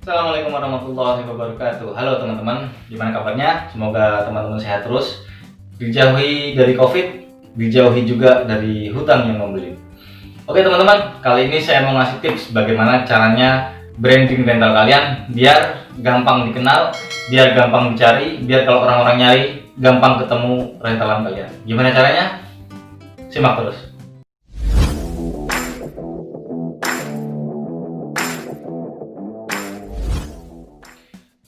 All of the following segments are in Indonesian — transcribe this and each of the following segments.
Assalamualaikum warahmatullahi wabarakatuh. Halo teman-teman, gimana kabarnya? Semoga teman-teman sehat terus, dijauhi dari COVID, dijauhi juga dari hutang yang membeli. Oke teman-teman, kali ini saya mau ngasih tips bagaimana caranya branding rental kalian biar gampang dikenal, biar gampang dicari, biar kalau orang-orang nyari gampang ketemu rentalan kalian. Gimana caranya? Simak terus.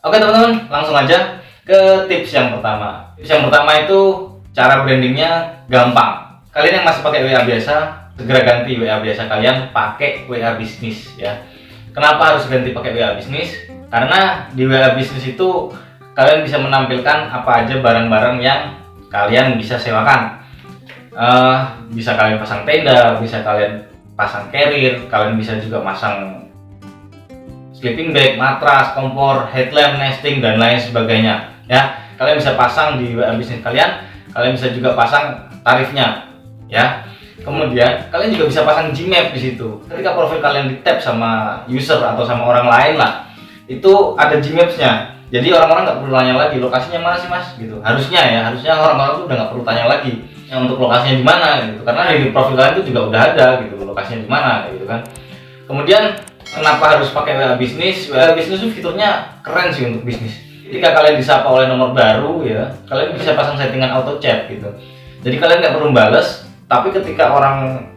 Oke teman-teman, langsung aja ke tips yang pertama. Tips yang pertama itu cara brandingnya gampang. Kalian yang masih pakai WA biasa, segera ganti WA biasa kalian pakai WA bisnis ya. Kenapa harus ganti pakai WA bisnis? Karena di WA bisnis itu kalian bisa menampilkan apa aja barang-barang yang kalian bisa sewakan. Bisa kalian pasang tenda, bisa kalian pasang carrier, kalian bisa juga pasang sleeping bag, matras, kompor, headlamp, nesting dan lain sebagainya ya. Kalian bisa pasang di WA bisnis kalian bisa juga pasang tarifnya ya. Kemudian kalian juga bisa pasang Gmap di situ. Ketika profil kalian di tap sama user atau sama orang lain lah, itu ada Gmaps-nya. Jadi orang-orang nggak perlu tanya lagi lokasinya mana sih mas gitu. Harusnya orang-orang tuh udah nggak perlu tanya lagi yang untuk lokasinya di mana gitu. Karena di profil kalian itu juga udah ada gitu lokasinya di mana gitu kan. Kemudian kenapa harus pakai WA bisnis? WA bisnis itu fiturnya keren sih untuk bisnis. Ketika kalian disapa oleh nomor baru ya, kalian bisa pasang settingan auto chat gitu. Jadi kalian nggak perlu bales, tapi ketika orang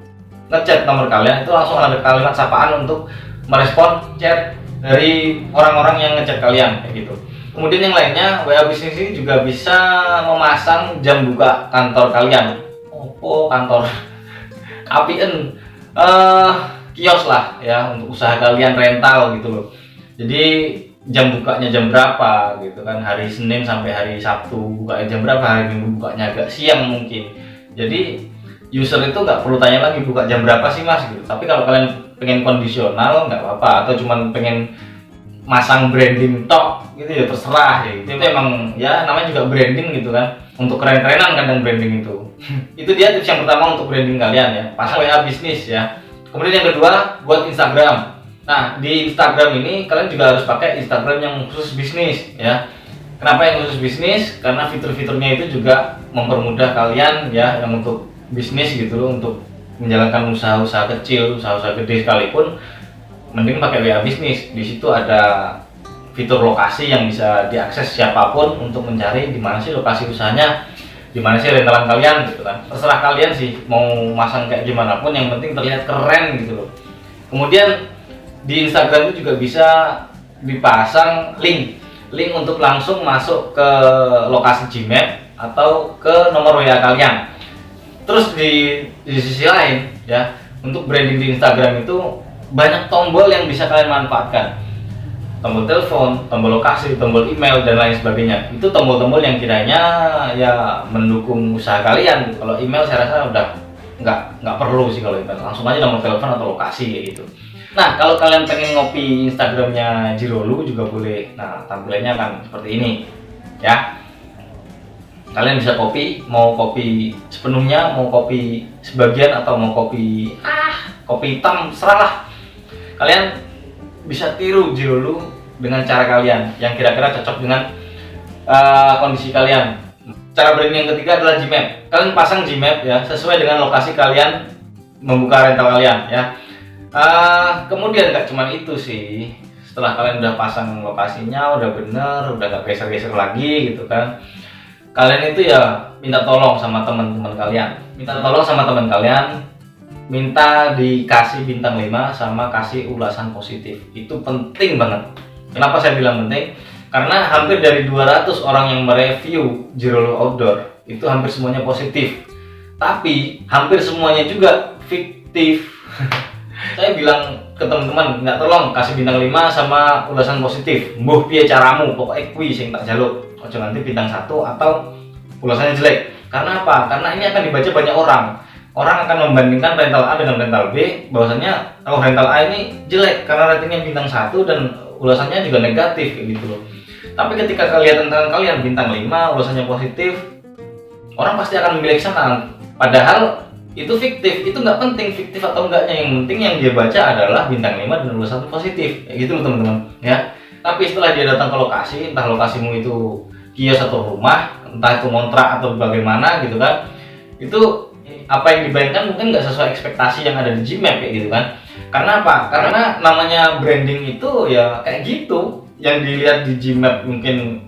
ngechat nomor kalian itu langsung ada kalimat sapaan untuk merespon chat dari orang-orang yang ngechat kalian kayak gitu. Kemudian yang lainnya, WA bisnis ini juga bisa memasang jam buka kantor kalian. Oh, kantor APN kios lah ya untuk usaha kalian rental gitu loh. Jadi jam bukanya jam berapa gitu kan, hari Senin sampai hari Sabtu bukanya jam berapa, hari Minggu bukanya agak siang mungkin. Jadi user itu nggak perlu tanya lagi buka jam berapa sih mas gitu. Tapi kalau kalian pengen kondisional nggak apa-apa, atau cuman pengen masang branding tok gitu ya terserah ya. Itu emang ya namanya juga branding gitu kan, untuk keren-kerenan kadang branding itu. Itu dia tips yang pertama untuk branding kalian ya, pasang WA bisnis ya. Kemudian yang kedua buat Instagram. Nah di Instagram ini kalian juga harus pakai Instagram yang khusus bisnis ya. Kenapa yang khusus bisnis? Karena fitur-fiturnya itu juga mempermudah kalian ya yang untuk bisnis gitu loh, untuk menjalankan usaha-usaha kecil, usaha-usaha gede sekalipun, mending pakai WA bisnis. Di situ ada fitur lokasi yang bisa diakses siapapun untuk mencari di mana sih lokasi usahanya, di mana sih rentalan kalian gitu kan. Terserah kalian sih mau masang kayak gimana pun, yang penting terlihat keren gitu loh. Kemudian di Instagram itu juga bisa dipasang link untuk langsung masuk ke lokasi Gmap atau ke nomor WA kalian. Terus di sisi lain ya, untuk branding di Instagram itu banyak tombol yang bisa kalian manfaatkan. Tombol telepon, tombol lokasi, tombol email dan lain sebagainya. Itu tombol-tombol yang kiranya ya mendukung usaha kalian. Kalau email saya rasa udah nggak perlu sih kalau email. Langsung aja nomor telepon atau lokasi kayak gitu. Nah kalau kalian pengen ngopi Instagramnya Jirolu juga boleh. Nah tampilannya kan seperti ini ya. Kalian bisa kopi, mau kopi sepenuhnya, mau kopi sebagian, atau mau kopi hitam, serahlah. Kalian bisa tiru Jirolu dengan cara kalian yang kira-kira cocok dengan kondisi kalian. Cara branding yang ketiga adalah Gmap. Kalian pasang Gmap ya sesuai dengan lokasi kalian membuka rental kalian ya. Kemudian nggak cuma itu sih. Setelah kalian udah pasang lokasinya, udah bener, udah nggak geser-geser lagi gitu kan, kalian itu ya minta tolong sama teman-teman kalian. Minta dikasih bintang 5 sama kasih ulasan positif. Itu penting banget. Kenapa saya bilang penting? Karena hampir dari 200 orang yang mereview Jirolu Outdoor itu hampir semuanya positif. Tapi hampir semuanya juga fiktif. Saya bilang ke teman-teman, nggak tolong kasih bintang 5 sama ulasan positif. Mbuh piye caramu, pokoknya kuwi sing tak jaluk. Ojo nanti bintang 1 atau ulasannya jelek. Karena apa? Karena ini akan dibaca banyak orang. Orang akan membandingkan rental A dengan rental B, bahwasanya kalau rental A ini jelek karena ratingnya bintang 1 dan ulasannya juga negatif gitu loh. Tapi ketika kalian rental kalian bintang 5, ulasannya positif, orang pasti akan memilih sana. Padahal itu fiktif, itu nggak penting fiktif atau enggaknya, yang penting yang dia baca adalah bintang 5 dan ulasan positif, kayak gitu loh teman-teman ya. Tapi setelah dia datang ke lokasi, entah lokasimu itu kios atau rumah, entah itu kontrak atau bagaimana gitu kan, itu apa yang dibayangkan mungkin nggak sesuai ekspektasi yang ada di Gmap kayak gitu kan. Karena apa? Karena namanya branding itu ya kayak gitu, yang dilihat di Gmap mungkin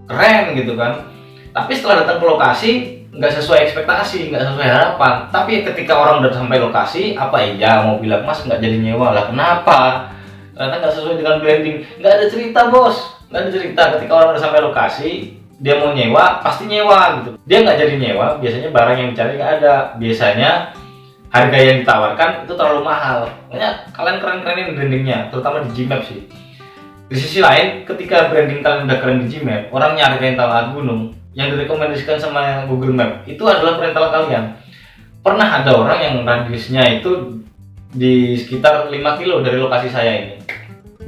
keren gitu kan, tapi setelah datang ke lokasi nggak sesuai ekspektasi, nggak sesuai harapan. Tapi ketika orang udah sampai lokasi, apa iya mau bilang mas nggak jadi nyewa lah? Kenapa? Karena nggak sesuai dengan branding. Nggak ada cerita bos, nggak ada cerita. Ketika orang udah sampai lokasi, dia mau nyewa pasti nyewa gitu. Dia nggak jadi nyewa, biasanya barang yang dicari nggak ada. Biasanya harga yang ditawarkan itu terlalu mahal. Makanya kalian keren-kerenin brandingnya, terutama di Gmap sih. Di sisi lain, ketika branding kalian udah keren di Gmap, orang nyari rental alat gunung, yang direkomendasikan sama Google Map itu adalah rental kalian. Pernah ada orang yang radiusnya itu di sekitar 5 kilo dari lokasi saya ini.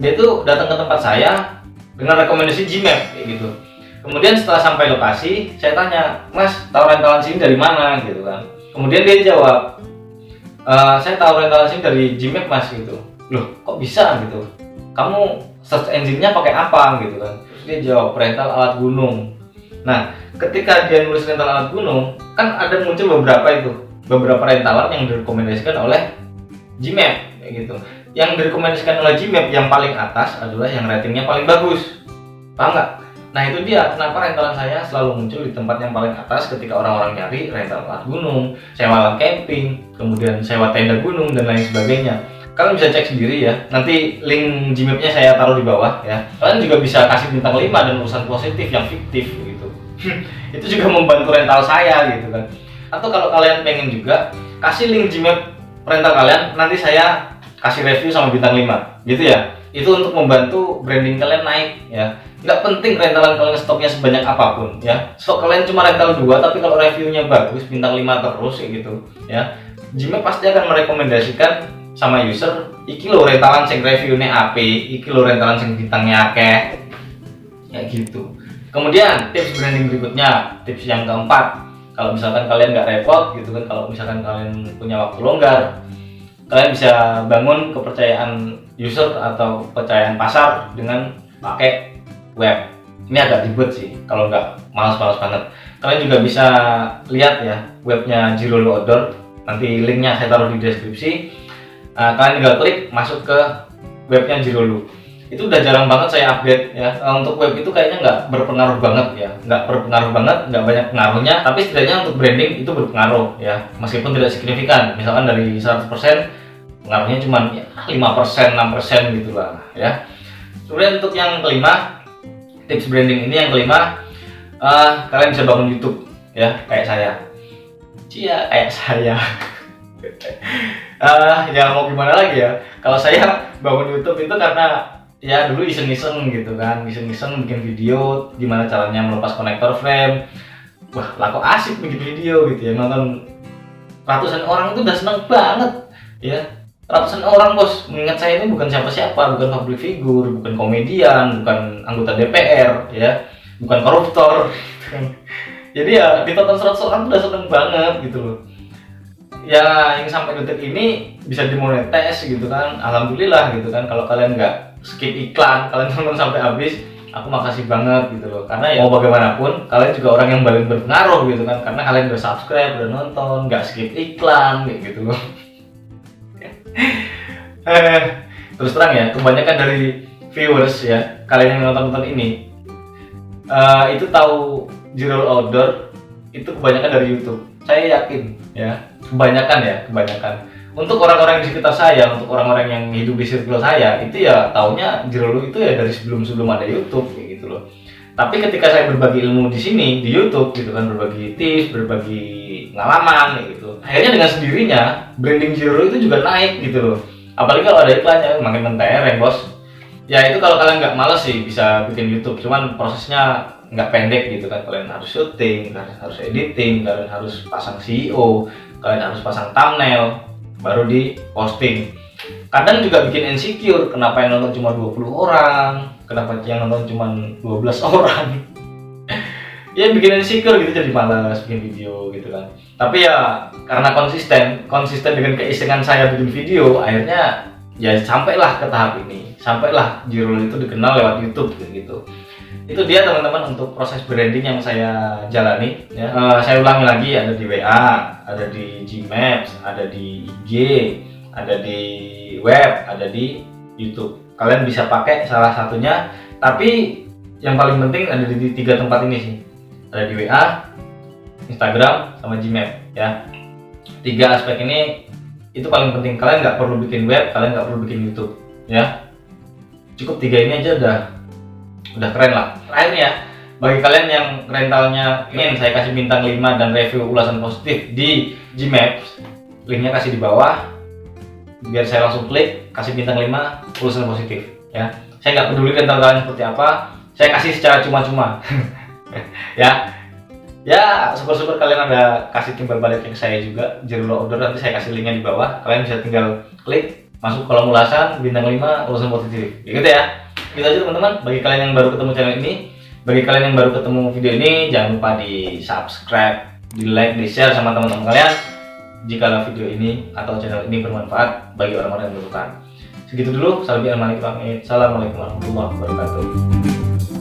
Dia tuh datang ke tempat saya dengan rekomendasi Gmap kayak gitu. Kemudian setelah sampai lokasi, saya tanya, mas tahu rentalan sini dari mana gitu kan. Kemudian dia jawab, saya tahu rentalan sini dari Gmap mas gitu. Loh kok bisa gitu? Kamu search engine-nya pakai apa gitu kan? Terus dia jawab rental alat gunung. Nah, ketika dia nulis rental alat gunung, kan ada muncul beberapa rentalan yang direkomendasikan oleh Gmap kayak gitu. Yang direkomendasikan oleh Gmap yang paling atas adalah yang ratingnya paling bagus. Paham nggak? Nah itu dia kenapa rentalan saya selalu muncul di tempat yang paling atas ketika orang-orang nyari rental alat gunung, sewa alat camping, kemudian sewa tenda gunung dan lain sebagainya. Kalian bisa cek sendiri ya. Nanti link Gmap-nya saya taruh di bawah ya. Kalian juga bisa kasih bintang 5 dan urusan positif yang fiktif gitu. Itu juga membantu rental saya gitu kan. Atau kalau kalian pengen juga kasih link Gmap rental kalian, nanti saya kasih review sama bintang 5 gitu ya. Itu untuk membantu branding kalian naik ya. Nggak penting rentalan kalian stoknya sebanyak apapun ya. Stok kalian cuma rental 2 tapi kalau reviewnya bagus bintang 5 terus kayak gitu ya. Gmap pasti akan merekomendasikan sama user, iki lo rentalan sing reviewnya apik, iki lo rentalan sing bintangnya akeh kayak gitu. Kemudian tips branding berikutnya, tips yang keempat, kalau misalkan kalian nggak repot gitu kan, kalau misalkan kalian punya waktu longgar, kalian bisa bangun kepercayaan user atau kepercayaan pasar dengan pakai web. Ini agak ribet sih kalau nggak malas-malas banget. Kalian juga bisa lihat ya webnya Jirolo Outdoor, nanti linknya saya taruh di deskripsi. Kalian tinggal klik masuk ke webnya Jirolo. Itu udah jarang banget saya update ya. Untuk web itu kayaknya nggak berpengaruh banget ya, nggak banyak pengaruhnya, tapi setidaknya untuk branding itu berpengaruh ya, meskipun tidak signifikan. Misalkan dari 100% pengaruhnya cuma ya, 5%, 6% gitu lah ya. Kemudian untuk yang kelima, tips branding ini yang kelima, kalian bisa bangun YouTube ya, kayak saya. Kayak saya. Ya mau gimana lagi ya, kalau saya bangun YouTube itu karena ya dulu iseng-iseng gitu kan, iseng-iseng bikin video gimana caranya melepas konektor frame. Wah lah kok asik bikin video gitu ya, nonton ratusan orang itu udah seneng banget ya. Ratusan orang bos, mengingat saya ini bukan siapa-siapa, bukan public figure, bukan komedian, bukan anggota DPR ya, bukan koruptor gitu kan. Jadi ya ditonton 100 orang udah seneng banget gitu loh ya. Yang sampai detik ini bisa dimonetes gitu kan, alhamdulillah gitu kan. Kalau kalian nggak skip iklan, kalian tonton sampai habis, aku makasih banget gitu loh. Karena ya mau bagaimanapun kalian juga orang yang paling berpengaruh gitu kan, karena kalian udah subscribe, udah nonton, nggak skip iklan kayak gitu loh. Terus terang ya, kebanyakan dari viewers ya, kalian yang nonton ini itu tahu Jirolo Outdoor itu kebanyakan dari YouTube. Saya yakin ya, kebanyakan. Untuk orang-orang di sekitar saya, untuk orang-orang yang hidup di circle saya, itu ya taunya Jirolo itu ya dari sebelum ada YouTube kayak gitu loh. Tapi ketika saya berbagi ilmu di sini di YouTube gitu kan, berbagi tips, berbagi pengalaman kayak gitu, akhirnya dengan sendirinya branding Jirolo itu juga naik gitu loh. Apalagi kalau ada iklannya makin mentereng bos. Ya itu kalau kalian nggak males sih bisa bikin YouTube, cuman prosesnya nggak pendek gitu kan. Kalian harus syuting, kalian harus editing, kalian harus pasang CEO, kalian harus pasang thumbnail, baru di posting. Kadang juga bikin insecure, kenapa yang nonton cuma 20 orang, kenapa yang nonton cuma 12 orang. Ya bikin insecure gitu, jadi malas bikin video gitu kan. Tapi ya karena konsisten dengan keisengan saya bikin video, akhirnya ya sampailah ke tahap ini, sampailah Jirul itu dikenal lewat YouTube gitu. Itu dia teman-teman untuk proses branding yang saya jalani ya. Saya ulangi lagi, ada di WA, ada di Gmaps, ada di IG, ada di web, ada di YouTube. Kalian bisa pakai salah satunya, tapi yang paling penting ada di 3 tempat ini sih. Ada di WA, Instagram, sama Gmap ya. 3 aspek ini itu paling penting. Kalian nggak perlu bikin web, kalian nggak perlu bikin YouTube ya. Cukup 3 ini aja udah keren lah. Terakhir ya, bagi kalian yang rentalnya ingin saya kasih bintang 5 dan review ulasan positif di Gmaps, linknya kasih di bawah. Biar saya langsung klik, kasih bintang 5, ulasan positif ya. Saya nggak peduli rental kalian seperti apa, saya kasih secara cuma-cuma. Ya syukur-syukur kalian ada kasih timbal balik ke saya juga, Jirul Order, nanti saya kasih linknya di bawah. Kalian bisa tinggal klik, masuk kolom ulasan, bintang 5, ulasan positif gitu ya. Gitu aja teman-teman. Bagi kalian yang baru ketemu channel ini, bagi kalian yang baru ketemu video ini, jangan lupa di subscribe, di like, di share sama teman-teman kalian jikalau video ini atau channel ini bermanfaat bagi orang-orang yang membutuhkan. Segitu dulu. Assalamualaikum warahmatullahi wabarakatuh.